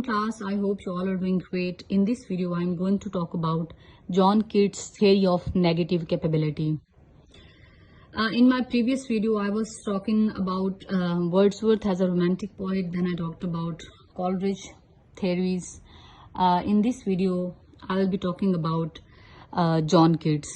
class, I hope you all are doing great. In this video, I'm going to talk about John Keats' theory of negative capability. In my previous video, I was talking about Wordsworth as a romantic poet. Then I talked about Coleridge theories. In this video, I will be talking about John Keats.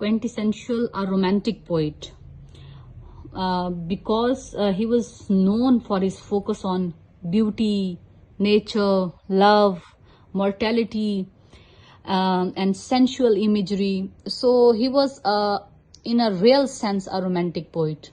quintessential a romantic poet because he was known for his focus on beauty, nature, love, mortality, and sensual imagery. So he was in a real sense a romantic poet.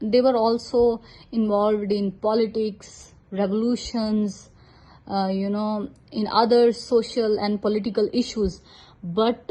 they were also involved in politics, revolutions, in other social and political issues. But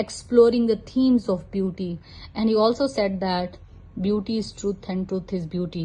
exploring the themes of beauty, and he also said that beauty is truth and truth is beauty.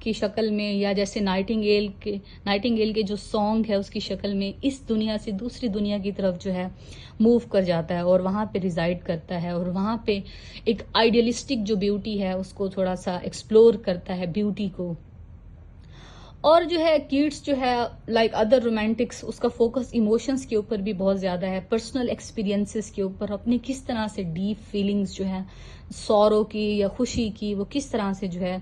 کی شکل میں یا جیسے Nightingale کے جو song ہے اس کی شکل میں اس دنیا سے دوسری دنیا کی طرف جو ہے موو کر جاتا ہے اور وہاں پہ ریزائڈ کرتا ہے اور وہاں پہ ایک آئیڈیلسٹک جو بیوٹی ہے اس کو تھوڑا سا ایکسپلور کرتا ہے بیوٹی کو. اور جو ہے کیٹس جو ہے لائک ادر رومانٹکس اس کا فوکس ایموشنز کے اوپر بھی بہت زیادہ ہے، پرسنل ایکسپیرینسز کے اوپر، اپنی کس طرح سے ڈیپ فیلنگز جو ہے سورو کی یا خوشی کی وہ کس طرح سے جو ہے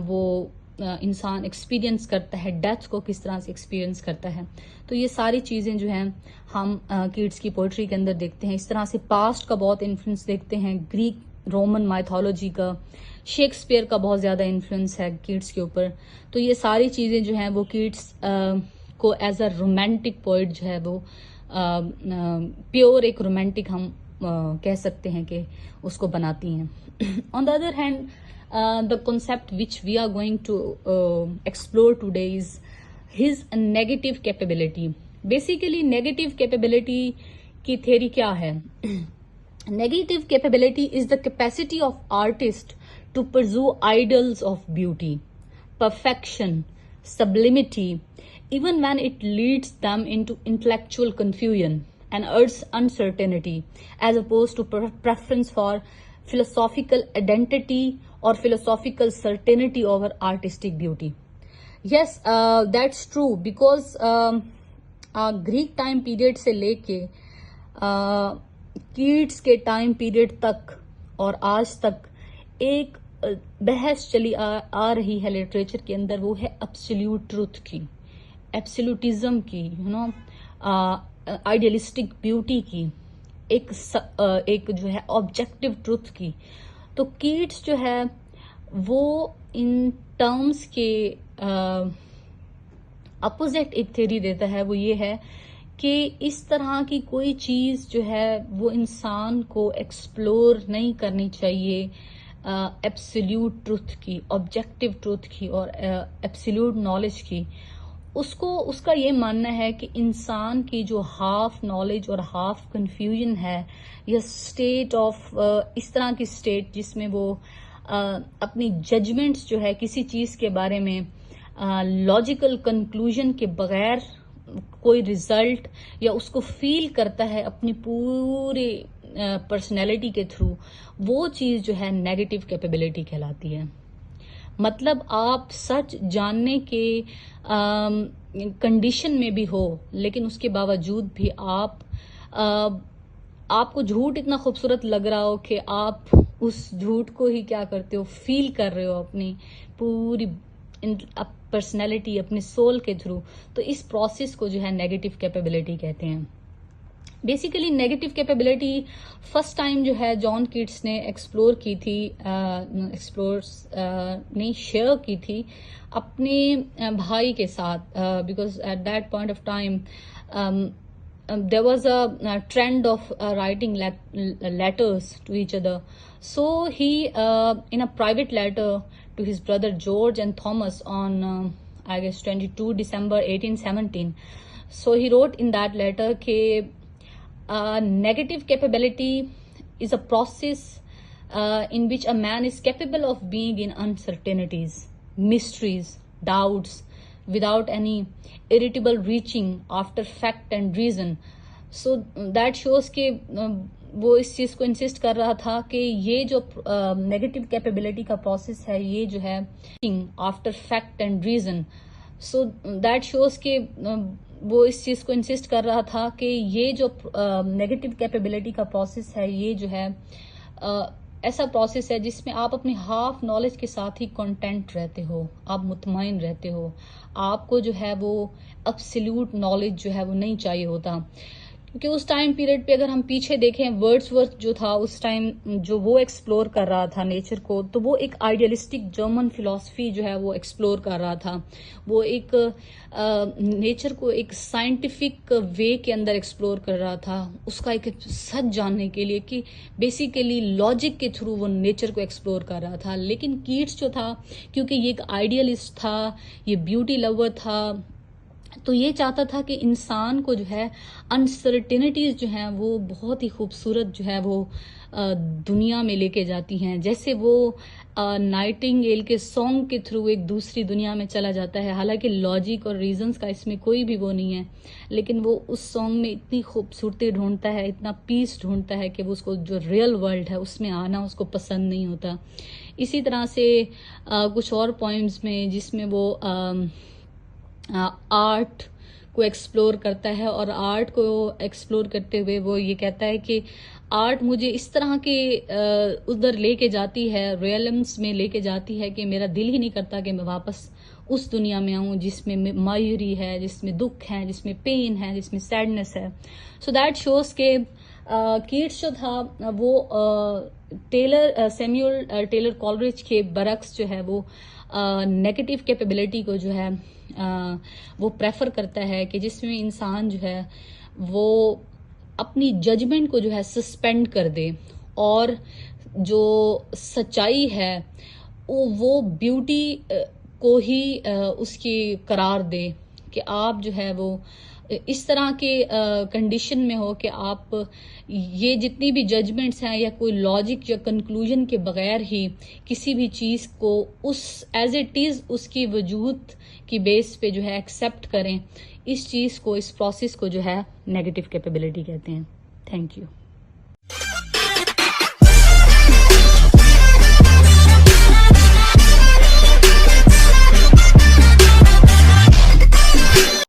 وہ انسان ایکسپیرینس کرتا ہے، ڈیتھ کو کس طرح سے ایکسپیرینس کرتا ہے. تو یہ ساری چیزیں جو ہیں ہم کیٹس کی پوئٹری کے اندر دیکھتے ہیں. اس طرح سے پاسٹ کا بہت انفلوئنس دیکھتے ہیں، گریک رومن مائتھولوجی کا، شیکسپیئر کا بہت زیادہ انفلوئنس ہے کیٹس کے اوپر. تو یہ ساری چیزیں جو ہیں وہ کیٹس کو ایز اے رومانٹک پوئٹ جو ہے وہ پیور ایک رومانٹک ہم کہہ سکتے ہیں کہ اس کو بناتی ہیں. On the other hand the concept which we are going to explore today is his negative capability. Basically negative capability کی theory کیا ہے؟ Negative capability is the capacity of artist to pursue ideals of beauty, perfection, sublimity, even when it leads them into intellectual confusion and uncertainty, as opposed to preference for philosophical identity or philosophical certainty over artistic beauty. Yes, that's true because Greek time period سے لے کے cats کے time period تک اور آج تک ایک بحث چلی آ رہی ہے لٹریچر کے اندر، وہ ہے ایبسلیوٹ ٹروتھ کی، ایبسلیوٹزم کی، آئیڈیلسٹک بیوٹی کی، ایک جو ہے آبجیکٹو ٹروتھ کی. تو کیٹس جو ہے وہ ان ٹرمز کے اپوزٹ ایک تھیوری دیتا ہے، وہ یہ ہے کہ اس طرح کی کوئی چیز جو ہے وہ انسان کو ایکسپلور نہیں کرنی چاہیے ایبسلیوٹ ٹروتھ کی، آبجیکٹو ٹروتھ کی اور ایبسلیوٹ نالج کی. اس کا یہ ماننا ہے کہ انسان کی جو ہاف نالج اور ہاف کنفیوژن ہے یا اسٹیٹ آف اس طرح کی اسٹیٹ جس میں وہ اپنی ججمنٹس جو ہے کسی چیز کے بارے میں لاجیکل کنکلوژن کے بغیر کوئی ریزلٹ یا اس کو فیل کرتا ہے اپنی پوری پرسنالٹی کے تھرو، وہ چیز جو ہے نیگیٹو کیپیبلٹی کہلاتی ہے. مطلب آپ سچ جاننے کے کنڈیشن میں بھی ہو لیکن اس کے باوجود بھی آپ کو جھوٹ اتنا خوبصورت لگ رہا ہو کہ آپ اس جھوٹ کو ہی کیا کرتے ہو، فیل کر رہے ہو اپنی پوری پرسنالٹی، اپنے سول کے تھرو. تو اس پروسیس کو جو ہے نیگیٹو کیپیبلٹی کہتے ہیں. Basically negative capability first time جو ہے جان کیٹس نے ایکسپلور کی تھی، نے شیئر کی تھی اپنے بھائی کے ساتھ، because at that point of time there was a trend of writing letters to each other. So he in a private letter to his brother George and Thomas on I guess 22 December 1817, so he wrote in that letter that negative capability is a process in which a man is capable of being in uncertainties, mysteries, doubts, without any irritable reaching after fact and reason. So that shows کہ وہ اس چیز کو insist کر رہا تھا کہ یہ جو نیگیٹو کیپیبلٹی کا پروسیس ہے یہ جو ہے after fact and reason. So that shows کہ وہ اس چیز کو انسسٹ کر رہا تھا کہ یہ جو نیگیٹو کیپیبلٹی کا پروسیس ہے یہ جو ہے ایسا پروسیس ہے جس میں آپ اپنی ہاف نالج کے ساتھ ہی کنٹینٹ رہتے ہو، آپ مطمئن رہتے ہو، آپ کو جو ہے وہ ایبسلیوٹ نالج جو ہے وہ نہیں چاہیے ہوتا. کیونکہ اس ٹائم پیریڈ پہ اگر ہم پیچھے دیکھیں ورڈسورتھ جو تھا اس ٹائم جو وہ ایکسپلور کر رہا تھا نیچر کو، تو وہ ایک آئیڈیلسٹک جرمن فلسفی جو ہے وہ ایکسپلور کر رہا تھا. وہ ایک نیچر کو ایک سائنٹیفک وے کے اندر ایکسپلور کر رہا تھا، اس کا ایک سچ جاننے کے لیے کہ بیسیکلی لاجک کے تھرو وہ نیچر کو ایکسپلور کر رہا تھا. لیکن کیٹس جو تھا کیونکہ یہ ایک آئیڈیلسٹ تھا، یہ بیوٹی لور تھا، تو یہ چاہتا تھا کہ انسان کو جو ہے انسرٹینٹیز جو ہیں وہ بہت ہی خوبصورت جو ہے وہ دنیا میں لے کے جاتی ہیں. جیسے وہ نائٹنگیل کے سانگ کے تھرو ایک دوسری دنیا میں چلا جاتا ہے. حالانکہ لاجک اور ریزنز کا اس میں کوئی بھی وہ نہیں ہے، لیکن وہ اس سانگ میں اتنی خوبصورتی ڈھونڈتا ہے، اتنا پیس ڈھونڈتا ہے کہ وہ اس کو جو ریئل ورلڈ ہے اس میں آنا اس کو پسند نہیں ہوتا. اسی طرح سے کچھ اور پوئمز میں جس میں وہ آرٹ کو ایکسپلور کرتا ہے، اور آرٹ کو ایکسپلور کرتے ہوئے وہ یہ کہتا ہے کہ آرٹ مجھے اس طرح کے ادھر لے کے جاتی ہے، ریئلمس میں لے کے جاتی ہے کہ میرا دل ہی نہیں کرتا کہ میں واپس اس دنیا میں آؤں جس میں مایوری ہے، جس میں دکھ ہے، جس میں پین ہے، جس میں سیڈنس ہے. سو دیٹ شوز کہ کیٹس جو تھا وہ سیمیول ٹیلر کولرج کے برعکس جو ہے وہ نیگیٹو کیپیبلٹی کو جو ہے وہ پریفر کرتا ہے، کہ جس میں انسان جو ہے وہ اپنی ججمنٹ کو جو ہے سسپینڈ کر دے، اور جو سچائی ہے وہ بیوٹی کو ہی اس کی قرار دے، کہ آپ جو ہے وہ اس طرح کے کنڈیشن میں ہو کہ آپ یہ جتنی بھی ججمنٹس ہیں یا کوئی لاجک یا کنکلوژن کے بغیر ہی کسی بھی چیز کو اس ایز اٹ از اس کی وجود کی بیس پہ جو ہے ایکسیپٹ کریں. اس چیز کو، اس پروسیس کو جو ہے نیگیٹو کیپیبلٹی کہتے ہیں. Thank you.